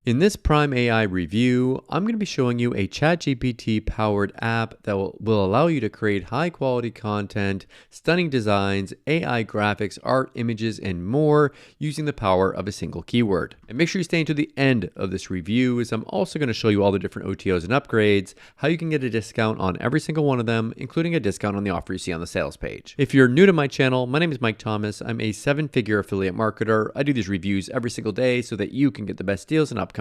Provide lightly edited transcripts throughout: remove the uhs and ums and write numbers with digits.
In this PrimeAi review, I'm going to be showing you a ChatGPT powered app that will allow you to create high quality content, stunning designs, AI graphics, art, images, and more using the power of a single keyword. And make sure you stay until the end of this review, as I'm also going to show you all the different OTOs and upgrades, how you can get a discount on every single one of them, including a discount on the offer you see on the sales page. If you're new to my channel, my name is Mike Thomas. I'm a 7-figure affiliate marketer. I do these reviews every single day so that you can get the best deals and upcoming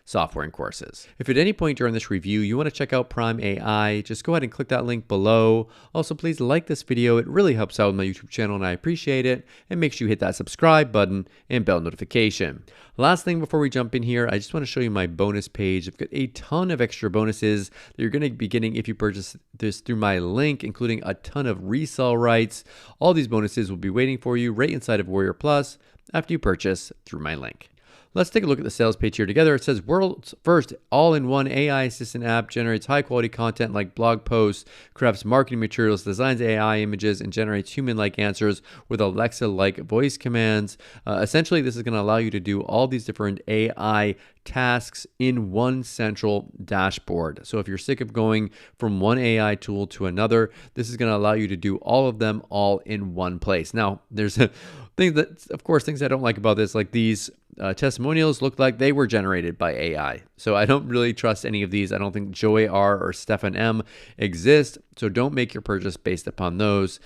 software and courses. If at any point during this review you want to check out PrimeAi, just go ahead and click that link below. Also, please like this video. It really helps out with my YouTube channel and I appreciate it. And make sure you hit that subscribe button and bell notification. Last thing before we jump in here, I just want to show you my bonus page. I've got a ton of extra bonuses that you're going to be getting if you purchase this through my link, including a ton of resell rights. All these bonuses will be waiting for you right inside of Warrior Plus after you purchase through my link. Let's take a look at the sales page here together. It says world's first all-in-one AI assistant app generates high-quality content like blog posts, crafts marketing materials, designs AI images, and generates human-like answers with Alexa-like voice commands. Essentially, this is going to allow you to do all these different AI tasks in one central dashboard. So if you're sick of going from one AI tool to another, this is going to allow you to do all of them all in one place. Now, there's a thing that, of course, things I don't like about this, like these testimonials look like they were generated by AI. So I don't really trust any of these. I don't think Joey R or Stefan M exist. So don't make your purchase based upon those.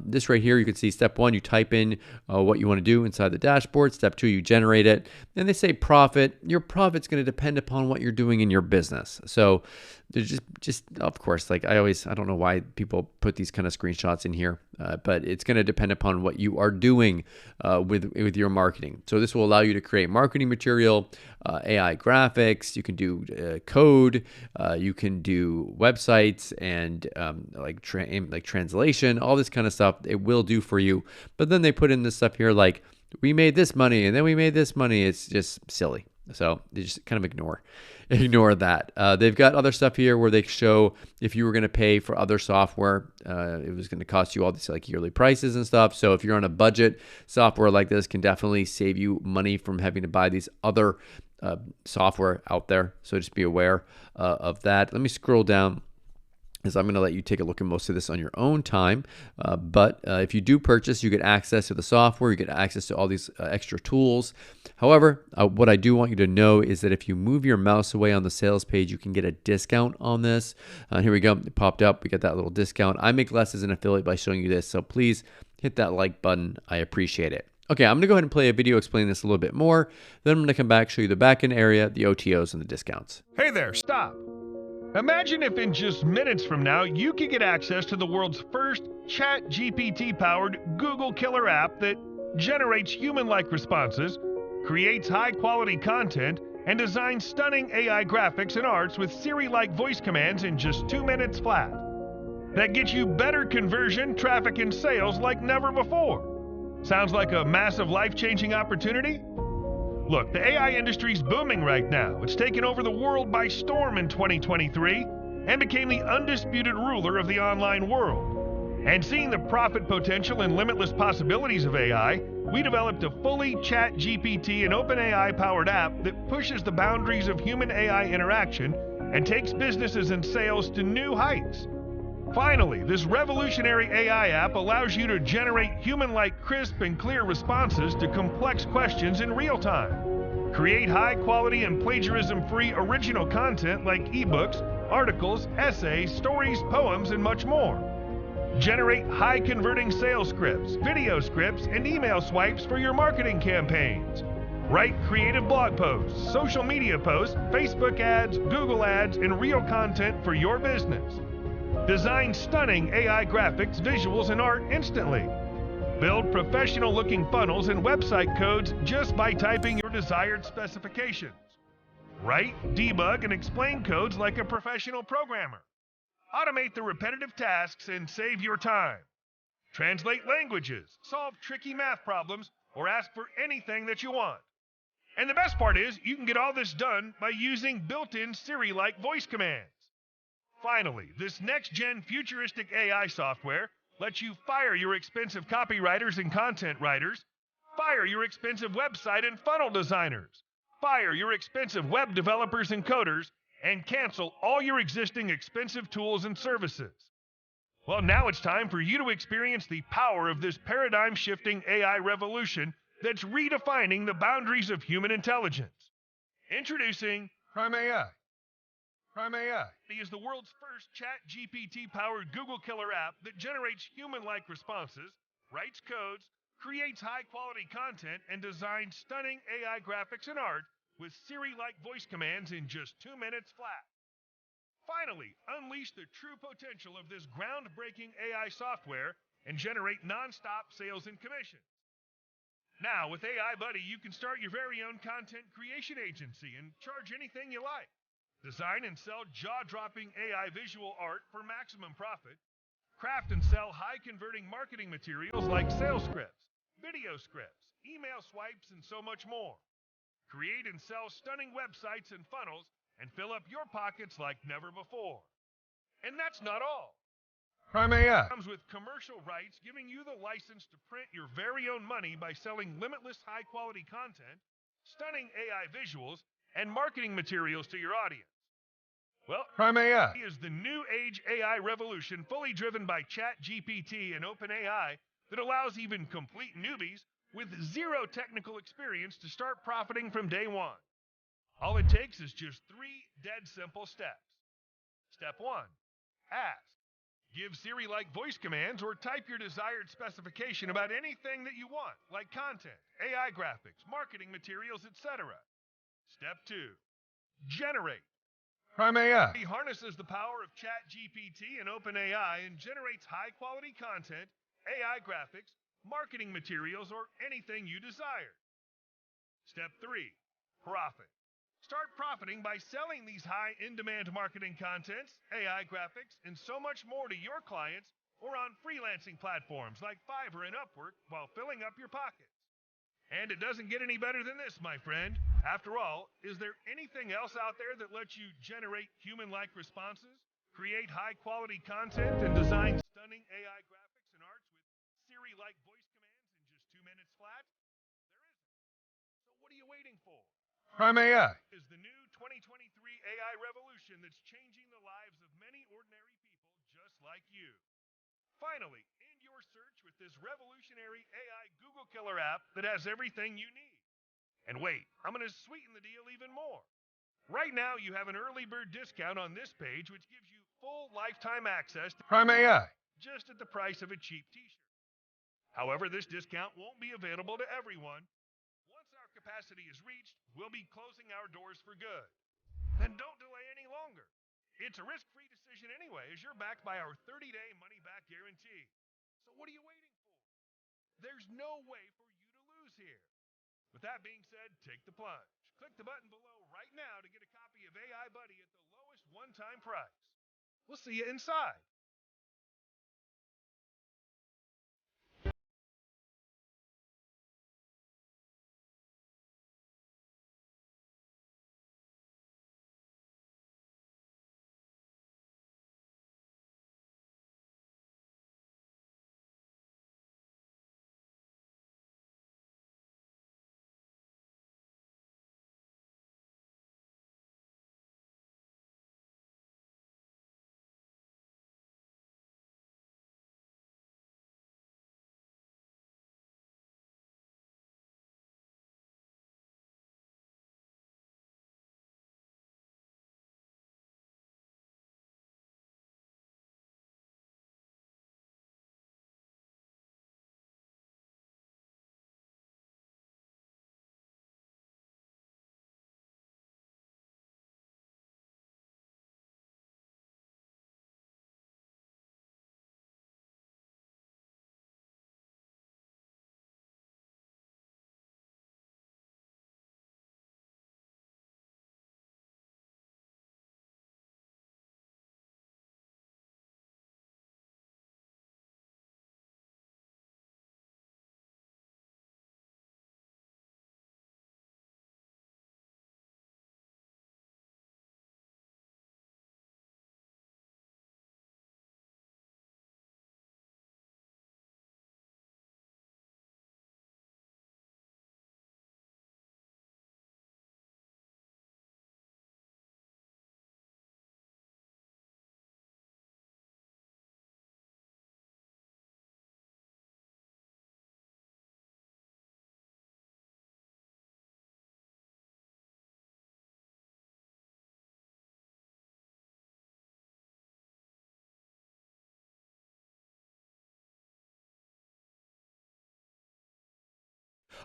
This right here, you can see step 1, you type in what you want to do inside the dashboard. Step 2, you generate it. And they say profit. Your profit's going to depend upon what you're doing in your business. So there's just of course, like I don't know why people put these kind of screenshots in here, but it's going to depend upon what you are doing with your marketing. So this will allow you to create marketing material, AI graphics. You can do code. You can do websites and like translation, all this kind of stuff. It will do for you. But then they put in this stuff here like we made this money and then we made this money. It's just silly. So they just kind of ignore that. They've got other stuff here where they show if you were going to pay for other software, it was going to cost you all these like yearly prices and stuff. So if you're on a budget, software like this can definitely save you money from having to buy these other software out there. So just be aware of that. Let me scroll down, as I'm going to let you take a look at most of this on your own time. But if you do purchase, you get access to the software, you get access to all these extra tools. However, what I do want you to know is that if you move your mouse away on the sales page, you can get a discount on this. Here we go. It popped up. We got that little discount. I make less as an affiliate by showing you this. So please hit that like button. I appreciate it. Okay, I'm going to go ahead and play a video explaining this a little bit more. Then I'm going to come back, show you the backend area, the OTOs, and the discounts. Hey there, stop. Imagine if in just minutes from now, you could get access to the world's first ChatGPT-powered Google killer app that generates human-like responses, creates high-quality content, and designs stunning AI graphics and arts with Siri-like voice commands in just 2 minutes flat. That gets you better conversion, traffic, and sales like never before. Sounds like a massive life-changing opportunity? Look, the AI industry's booming right now. It's taken over the world by storm in 2023 and became the undisputed ruler of the online world. And seeing the profit potential and limitless possibilities of AI, we developed a fully ChatGPT and OpenAI-powered app that pushes the boundaries of human-AI interaction and takes businesses and sales to new heights. Finally, this revolutionary AI app allows you to generate human-like crisp and clear responses to complex questions in real time. Create high-quality and plagiarism-free original content like ebooks, articles, essays, stories, poems, and much more. Generate high-converting sales scripts, video scripts, and email swipes for your marketing campaigns. Write creative blog posts, social media posts, Facebook ads, Google ads, and real content for your business. Design stunning AI graphics, visuals, and art instantly. Build professional-looking funnels and website codes just by typing your desired specifications. Write, debug, and explain codes like a professional programmer. Automate the repetitive tasks and save your time. Translate languages, solve tricky math problems, or ask for anything that you want. And the best part is, you can get all this done by using built-in Siri-like voice commands. Finally, this next-gen futuristic AI software lets you fire your expensive copywriters and content writers, fire your expensive website and funnel designers, fire your expensive web developers and coders, and cancel all your existing expensive tools and services. Well, now it's time for you to experience the power of this paradigm-shifting AI revolution that's redefining the boundaries of human intelligence. Introducing PrimeAi. PrimeAi is the world's first ChatGPT-powered Google killer app that generates human-like responses, writes codes, creates high-quality content, and designs stunning AI graphics and art with Siri-like voice commands in just 2 minutes flat. Finally, unleash the true potential of this groundbreaking AI software and generate non-stop sales and commissions. Now, with AI Buddy, you can start your very own content creation agency and charge anything you like. Design and sell jaw-dropping AI visual art for maximum profit. Craft and sell high-converting marketing materials like sales scripts, video scripts, email swipes, and so much more. Create and sell stunning websites and funnels and fill up your pockets like never before. And that's not all. PrimeAi comes with commercial rights giving you the license to print your very own money by selling limitless high-quality content, stunning AI visuals, and marketing materials to your audience. Well, PrimeAi is the new age AI revolution fully driven by ChatGPT and OpenAI that allows even complete newbies with zero technical experience to start profiting from day one. All it takes is just 3 dead simple steps. Step 1. Ask. Give Siri-like voice commands or type your desired specification about anything that you want, like content, AI graphics, marketing materials, etc. Step 2. Generate. PrimeAi harnesses the power of ChatGPT and OpenAI and generates high-quality content, AI graphics, marketing materials, or anything you desire. Step 3. Profit. Start profiting by selling these high in-demand marketing contents, AI graphics, and so much more to your clients or on freelancing platforms like Fiverr and Upwork while filling up your pockets. And it doesn't get any better than this, my friend. After all, is there anything else out there that lets you generate human-like responses, create high-quality content, and design stunning AI graphics and arts with Siri-like voice commands in just 2 minutes flat? There isn't. So what are you waiting for? PrimeAi is the new 2023 AI revolution that's changing the lives of many ordinary people just like you. Finally, end your search with this revolutionary AI Google killer app that has everything you need. And wait, I'm going to sweeten the deal even more. Right now, you have an early bird discount on this page, which gives you full lifetime access to PrimeAi just at the price of a cheap t-shirt. However, this discount won't be available to everyone. Once our capacity is reached, we'll be closing our doors for good. Then don't delay any longer. It's a risk-free decision anyway, as you're backed by our 30-day money-back guarantee. So what are you waiting for? There's no way for you to lose here. With that being said, take the plunge. Click the button below right now to get a copy of AI Buddy at the lowest one-time price. We'll see you inside.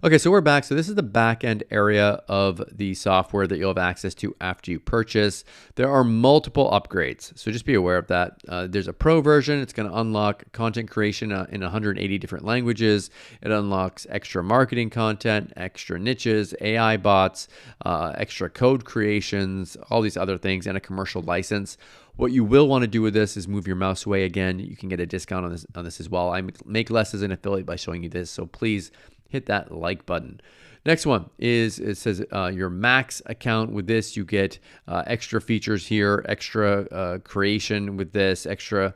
Okay, so we're back. So this is the back end area of the software that you'll have access to after you purchase. There are multiple upgrades, so just be aware of that. There's a pro version. It's going to unlock content creation in 180 different languages. It unlocks extra marketing content, extra niches, AI bots, extra code creations, all these other things, and a commercial license. What you will want to do with this is move your mouse away. Again, you can get a discount on this as well. I make less as an affiliate by showing you this, so please hit that like button. Next one is, it says your max account. With this, you get extra features here, extra creation with this, extra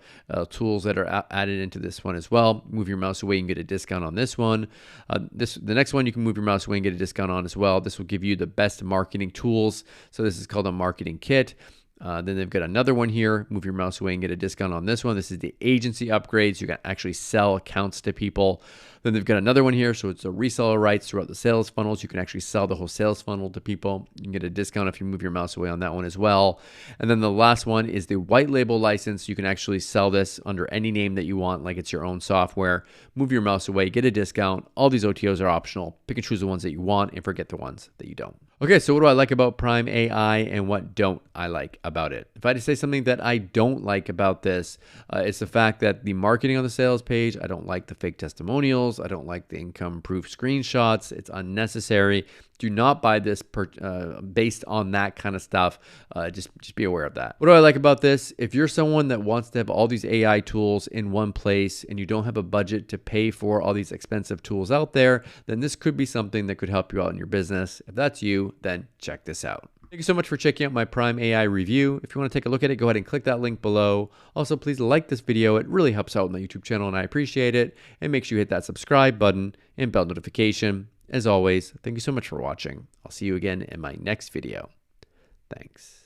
tools that are added into this one as well. Move your mouse away and get a discount on this one. The next one you can move your mouse away and get a discount on as well. This will give you the best marketing tools. So this is called a marketing kit. Then they've got another one here. Move your mouse away and get a discount on this one. This is the agency upgrades. You can actually sell accounts to people. Then they've got another one here. So it's a reseller rights throughout the sales funnels. You can actually sell the whole sales funnel to people. You can get a discount if you move your mouse away on that one as well. And then the last one is the white label license. You can actually sell this under any name that you want, like it's your own software. Move your mouse away, get a discount. All these OTOs are optional. Pick and choose the ones that you want and forget the ones that you don't. Okay, so what do I like about PrimeAi and what don't I like about it? If I had to say something that I don't like about this, it's the fact that the marketing on the sales page, I don't like the fake testimonials. I don't like the income proof screenshots. It's unnecessary. Do not buy this based on that kind of stuff. Just be aware of that. What do I like about this? If you're someone that wants to have all these AI tools in one place and you don't have a budget to pay for all these expensive tools out there, then this could be something that could help you out in your business. If that's you, then check this out. Thank you so much for checking out my PrimeAi review. If you want to take a look at it, go ahead and click that link below. Also, please like this video. It really helps out with my YouTube channel and I appreciate it. And make sure you hit that subscribe button and bell notification. As always, thank you so much for watching. I'll see you again in my next video. Thanks.